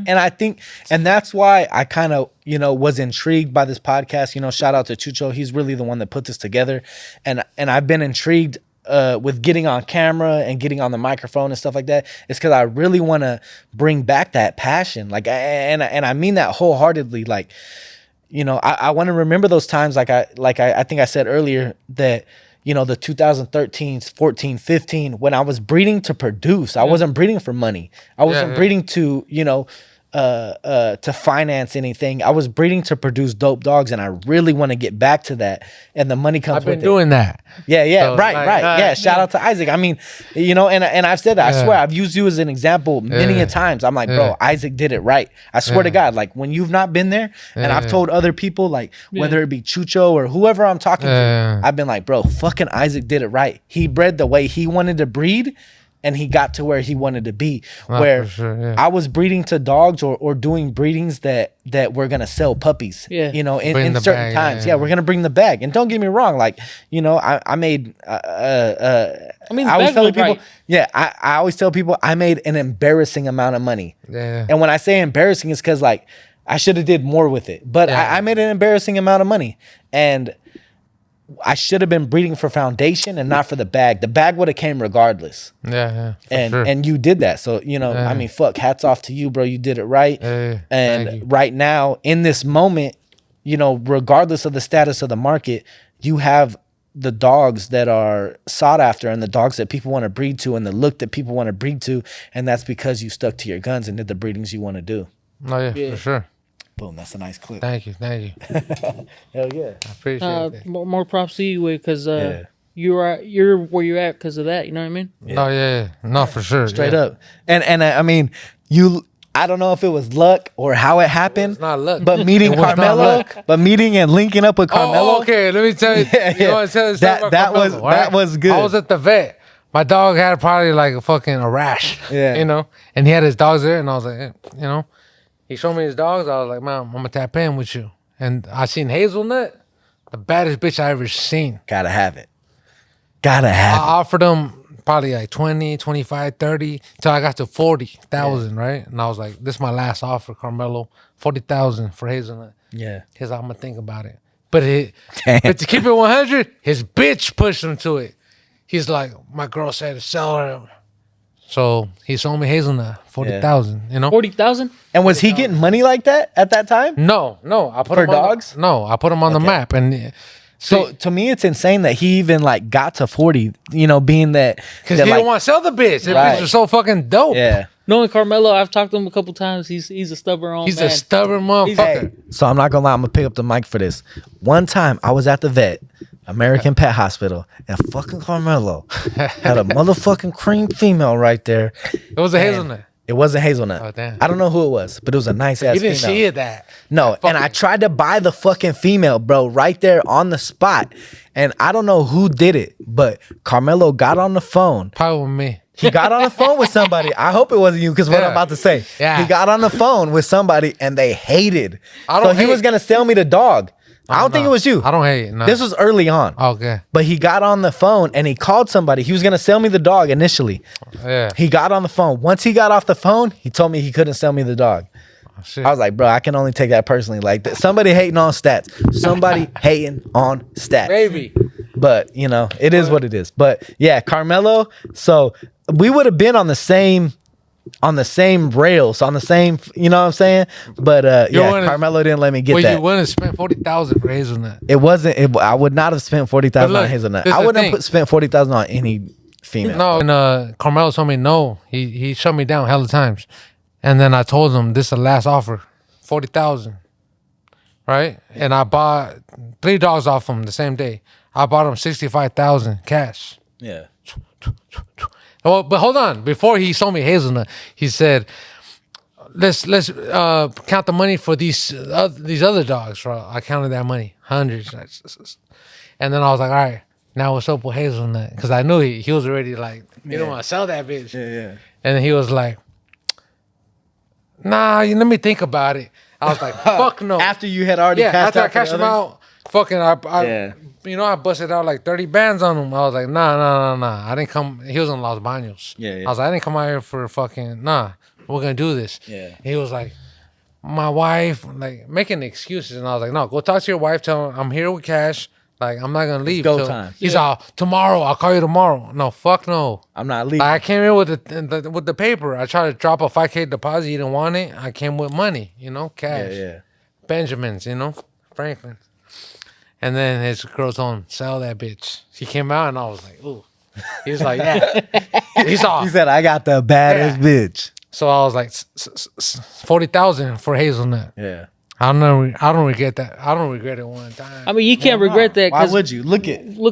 And I think, and that's why I kind of, was intrigued by this podcast. Shout out to Chucho. He's really the one that put this together. And I've been intrigued with getting on camera and getting on the microphone and stuff like that. It's because I really want to bring back that passion. Like, and I mean that wholeheartedly. Like, I want to remember those times. Like I think I said earlier that, the 2013, 14, 15, when I was breeding to produce. I wasn't breeding for money. I wasn't breeding to, to finance anything. I was breeding to produce dope dogs, and I really want to get back to that. And the money comes with it. I've been doing that. Yeah, so, right. Yeah, shout out to Isaac. I mean, and I've said that. I swear, I've used you as an example many a times. I'm like, bro, Isaac did it right. I swear to God, like when you've not been there, and I've told other people, like whether it be Chucho or whoever I'm talking to, I've been like, bro, fucking Isaac did it right. He bred the way he wanted to breed. And he got to where he wanted to be, I was breeding to dogs or doing breedings that were going to sell puppies, in certain bag, times. Yeah, we're going to bring the bag. And don't get me wrong. Like, I made, I always tell people, I always tell people I made an embarrassing amount of money. Yeah. And when I say embarrassing, it's because like I should have did more with it, but I made an embarrassing amount of money. And I should have been breeding for foundation and not for the bag. The bag would have came regardless. And you did that. So, I mean, fuck, hats off to you, bro. You did it right. And right now, in this moment, regardless of the status of the market, you have the dogs that are sought after and the dogs that people want to breed to and the look that people want to breed to. And that's because you stuck to your guns and did the breedings you want to do. Oh, yeah, for sure. Boom, that's a nice clip. Thank you. Hell yeah. I appreciate it. More props to you, because you're where you're at because of that. You know what I mean? Yeah. Oh, yeah. No, for sure. Straight up. And I mean, I don't know if it was luck or how it happened. It's not luck. But meeting Carmelo, and linking up with Carmelo. Oh, okay. Let me tell you. You want to tell the story about Carmelo, that was good. I was at the vet. My dog had probably like a rash. Yeah. And he had his dogs there, and I was like, he showed me his dogs. I was like, man, I'm going to tap in with you. And I seen Hazelnut, the baddest bitch I ever seen. Gotta have it. I offered him probably like 20, 25, 30, till I got to 40,000, right? And I was like, this is my last offer, Carmelo. 40,000 for Hazelnut. Yeah. Because I'm going to think about it. But to keep it 100, his bitch pushed him to it. He's like, my girl said to sell her. So he sold me Hazelnut, 40,000. 40,000. And was he getting money like that at that time? No. I put for him dogs. I put him on the map, and so to me, it's insane that he even like got to 40. Being that because he didn't want to sell the bitch. The bitch was so fucking dope. Yeah. Knowing Carmelo, I've talked to him a couple times. He's a stubborn man. He's a stubborn motherfucker. So I'm not gonna lie. I'm gonna pick up the mic for this. One time I was at the vet, American Pet Hospital, and fucking Carmelo had a motherfucking cream female right there. It was a Hazelnut. It wasn't Hazelnut. Oh, damn. I don't know who it was, but it was a nice ass female. You didn't see that. No, and I tried to buy the fucking female, bro, right there on the spot. And I don't know who did it, but Carmelo got on the phone. Probably with me. He got on the phone with somebody. I hope it wasn't you, because what I'm about to say. Yeah. He got on the phone with somebody and they hated. He was going to sell me the dog. I don't think it was you. I don't hate. No. This was early on. Okay. But he got on the phone and he called somebody. He was going to sell me the dog initially. Yeah. He got on the phone. Once he got off the phone, he told me he couldn't sell me the dog. Oh, shit. I was like, bro, I can only take that personally. Like, somebody hating on stats. Somebody hating on stats. Maybe. But, it is what it is. But, yeah, Carmelo. So, we would have been on the same rails, on the same, you know what I'm saying? But Carmelo didn't let me get that. Well, you wouldn't have spent 40,000 for Hazelnut. It wasn't. I would not have spent 40,000 on Hazelnut. I wouldn't have spent 40,000 on any female. No, and Carmelo told me no. He shut me down hella times, and then I told him this is the last offer, 40,000, right? And I bought 3 dogs off him the same day. I bought him 65,000 cash. Yeah. Well, but hold on. Before he sold me Hazelnut, he said, "Let's count the money for these other dogs." Bro. I counted that money, hundreds, and then I was like, "All right, now what's up with Hazelnut?" Because I knew he was already like, "You don't want to sell that bitch." Yeah. And then he was like, "Nah, let me think about it." I was like, "Fuck no." After you had already cashed after out I cashed him out, fucking, I busted out like 30 bands on him. I was like, nah. I didn't come. He was in Los Baños. Yeah. I was like, I didn't come out here for fucking, nah. we're gonna do this. Yeah. He was like, my wife, like making excuses, and I was like, no, go talk to your wife. Tell her I'm here with cash. Like, I'm not gonna leave. Go time. He's all, tomorrow. I'll call you tomorrow. No, fuck no. I'm not leaving. I came in with the paper. I tried to drop a $5K deposit. You didn't want it. I came with money. Cash. Yeah. Benjamins. Franklin. And then his girl told him, sell that bitch. She came out, and I was like, ooh. He was like, yeah. He's all. He said, I got the baddest bitch. So I was like, 40,000 for Hazelnut. Yeah. I don't regret that. I don't regret it one time. I mean, you can't regret that. Why would you? Look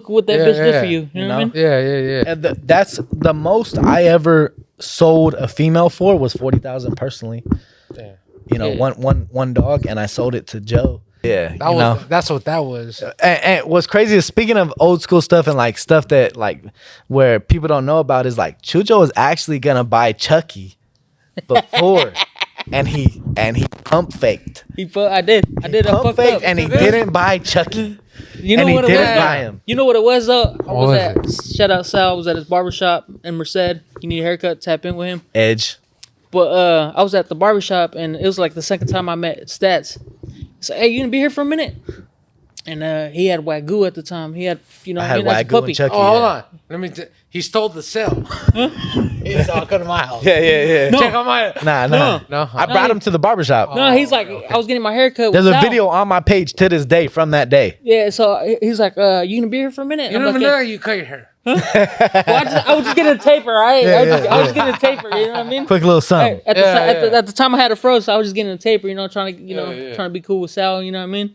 what that bitch did for you. You know what I mean? Yeah. And that's the most I ever sold a female for was 40,000 personally. Yeah. One dog, and I sold it to Joe. Yeah, that's what that was. And what's crazy is, speaking of old school stuff and like stuff that like where people don't know about, is like Chucho was actually gonna buy Chucky before. And he pump faked. I did. Pump faked, and he didn't buy Chucky. You know and what he it didn't was? buy him. You know what it was though? I was was at shout out Sal. I was at his barbershop in Merced. You need a haircut? Tap in with him. Edge. But I was at the barbershop, and it was like the second time I met Stats. So, hey, you gonna be here for a minute? And he had Wagyu at the time. He had, I had as a Wagyu puppy. and Chucky. Oh, hold on. Let me. He stole the cell. He's all come to my house. Yeah. Check out my. Nah. No. I brought him to the barbershop. No, he's like, I was getting my haircut. There's with a Sal. video on my page to this day from that day. Yeah, so he's like, you gonna be here for a minute? You I'm don't like, even know you cut your hair. well, I was just getting a taper, all right? I was getting a taper, you know what I mean? Quick little something. At the time I had a fro, so I was just getting a taper, trying to, trying to be cool with Sal, you know what I mean?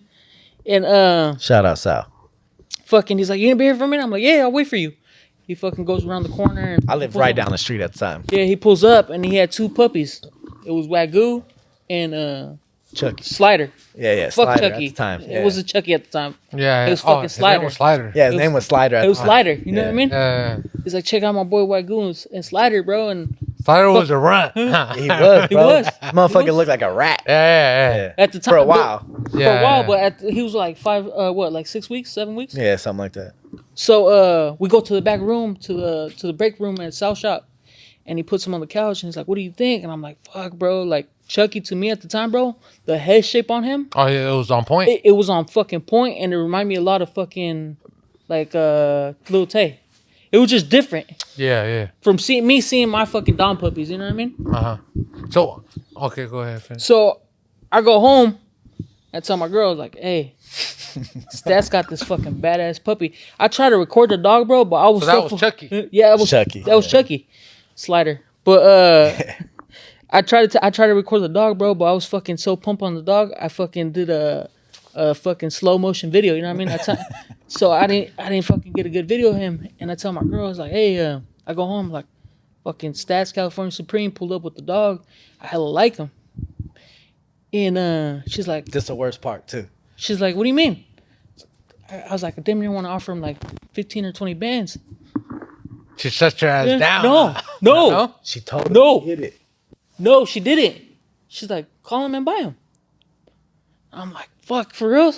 And Shout out Sal. fucking, he's like, you gonna be here for a minute? I'm like, yeah, I'll wait for you. He fucking goes around the corner. And I lived right down the street at the time. Yeah, he pulls up, and he had two puppies. It was Wagyu and Chucky. Slider. Yeah. Fuck Slider Chucky. At the time. It was a Chucky at the time. Yeah. It was fucking his Slider. name was Slider. Yeah, his name was Slider. At It was the time. Slider. You know what I mean? Yeah. He's like, check out my boy Wagyu and Slider, bro. And Slider was a runt. He was, He bro. was. Motherfucker looked like a rat. Yeah. at the time, For a while. but he was like 6 weeks, 7 weeks. Yeah, something like that. So we go to the back room, to the break room at South Shop, and he puts him on the couch, and he's like, what do you think? And I'm like, fuck, bro. Like, Chucky to me at the time, bro, the head shape on him. Oh, yeah, it was on point. It was on fucking point, and it reminded me a lot of fucking, like, Lil Tay. It was just different Yeah. from seeing my fucking Dom puppies, you know what I mean? Uh-huh. So, okay, go ahead. Finish. So I go home and tell my girl, like, hey, Stats got this fucking badass puppy. I tried to record the dog, bro, but I was So that was Chucky. Yeah, it was Chucky. That was Chucky. Slider. But I tried to record the dog, bro, but I was fucking so pumped on the dog. I fucking did a fucking slow motion video, you know what I mean? So I didn't fucking get a good video of him. And I tell my girl, I was like, hey, I go home, like, fucking Stats California Supreme pulled up with the dog. I hella like him. And she's like, This the worst part too. she's like, what do you mean? I was like, I damn near want to offer him like 15 or 20 bands. She shut your ass down. No. She told him No. to hit it. No, she didn't. She's like, call him and buy him. I'm like, fuck, for real?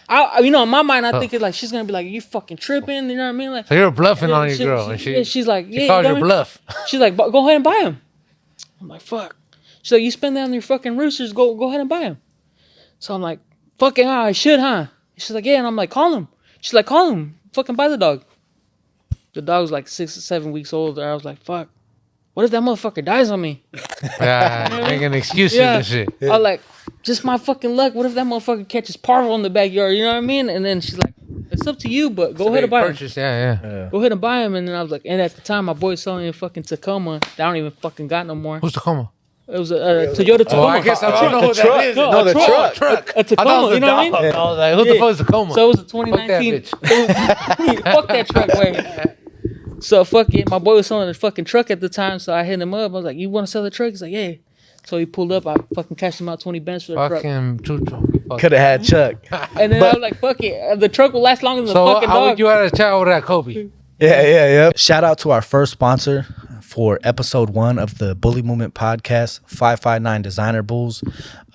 In my mind, I think it's like, she's going to be like, you fucking tripping, you know what I mean? Like, So you're bluffing on your girl. And she's like, she yeah, called you your got me? bluff. She's like, go ahead and buy him. I'm like, fuck. She's like, you spend that on your fucking roosters, go ahead and buy him. So I'm like, fucking, I should, huh? She's like, yeah, and I'm like, call him. She's like, call him, fucking buy the dog. The dog was like 6 or 7 weeks old. I was like, fuck, what if that motherfucker dies on me? Yeah, making excuses and shit. I was like, just my fucking luck. What if that motherfucker catches parvo in the backyard? You know what I mean? And then she's like, it's up to you, but go ahead and buy him. Yeah. Go ahead and buy him. And then I was like, and at the time, my boy was selling a fucking Tacoma. I don't even fucking got no more. Who's Tacoma? It was a Toyota Tacoma. Oh, I guess I don't know who that is. No, the truck. Truck. A Tacoma, you know what I mean? I was like, who the fuck is Tacoma? So it was a 2019. Fuck that truck, way. So fuck it. My boy was selling a fucking truck at the time, so I hit him up. I was like, "You want to sell the truck?" He's like, "Yeah." So he pulled up. I fucking cashed him out 20 bands for the truck. Fucking Chucho. Could have had Chuck. And then I was like, "Fuck it." The truck will last longer than the fucking how dog. would you have a chat with that Kobe? Yeah. Shout out to our first sponsor for episode 1 of the Bully Movement podcast, 559 Designer Bulls.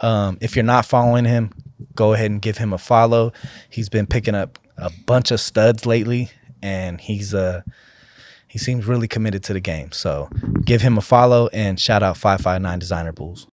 If you're not following him, go ahead and give him a follow. He's been picking up a bunch of studs lately, and he's He seems really committed to the game. So give him a follow and shout out 559 Designer Bulls.